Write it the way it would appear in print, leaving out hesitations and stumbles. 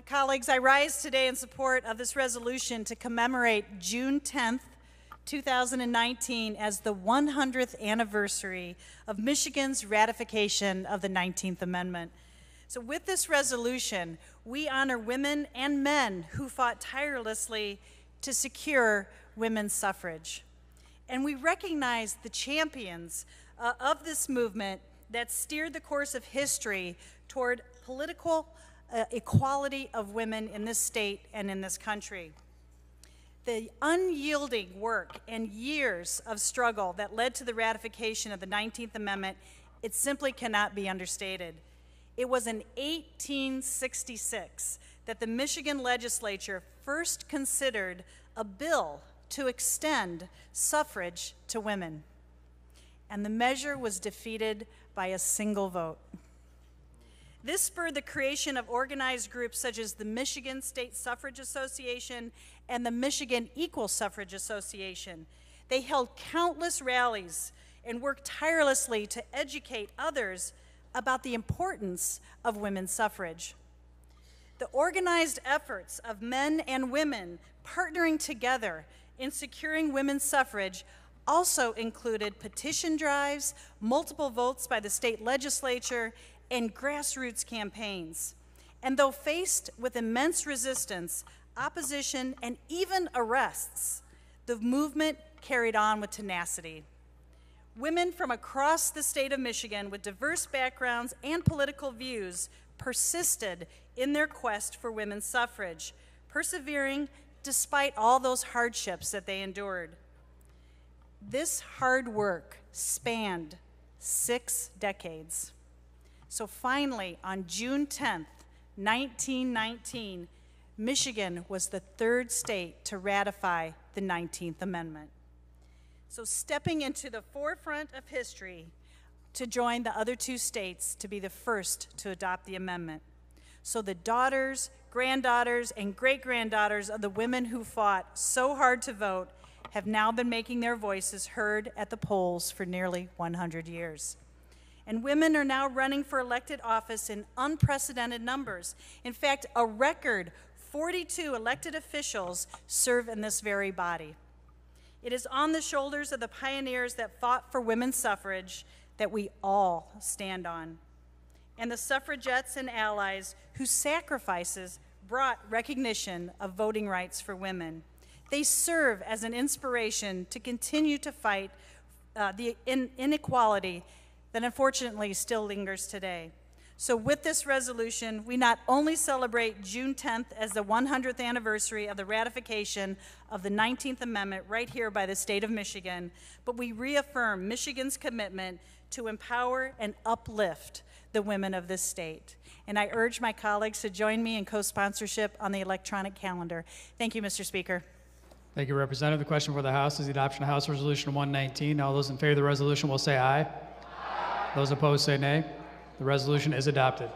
Colleagues, I rise today in support of this resolution to commemorate June 10th, 2019 as the 100th anniversary of Michigan's ratification of the 19th Amendment. So with this resolution, we honor women and men who fought tirelessly to secure women's suffrage. And we recognize the champions of this movement that steered the course of history toward political equality of women in this state and in this country. The unyielding work and years of struggle that led to the ratification of the 19th Amendment, it simply cannot be understated. It was in 1866 that the Michigan legislature first considered a bill to extend suffrage to women. And the measure was defeated by a single vote. This spurred the creation of organized groups such as the Michigan State Suffrage Association and the Michigan Equal Suffrage Association. They held countless rallies and worked tirelessly to educate others about the importance of women's suffrage. The organized efforts of men and women partnering together in securing women's suffrage also included petition drives, multiple votes by the state legislature, and grassroots campaigns. And though faced with immense resistance, opposition, and even arrests, the movement carried on with tenacity. Women from across the state of Michigan with diverse backgrounds and political views persisted in their quest for women's suffrage, persevering despite all those hardships that they endured. This hard work spanned 6 decades. So finally, on June 10th, 1919, Michigan was the 3rd state to ratify the 19th Amendment. So stepping into the forefront of history to join the other 2 states to be the first to adopt the amendment. So the daughters, granddaughters, and great-granddaughters of the women who fought so hard to vote have now been making their voices heard at the polls for nearly 100 years. And women are now running for elected office in unprecedented numbers. In fact, a record 42 elected officials serve in this very body. It is on the shoulders of the pioneers that fought for women's suffrage that we all stand on, and the suffragettes and allies whose sacrifices brought recognition of voting rights for women. They serve as an inspiration to continue to fight the inequality that unfortunately still lingers today. So with this resolution, we not only celebrate June 10th as the 100th anniversary of the ratification of the 19th Amendment right here by the state of Michigan, but we reaffirm Michigan's commitment to empower and uplift the women of this state. And I urge my colleagues to join me in co-sponsorship on the electronic calendar. Thank you, Mr. Speaker. Thank you, Representative. The question for the House is the adoption of House Resolution 119. All those in favor of the resolution will say aye. Those opposed say nay. The resolution is adopted.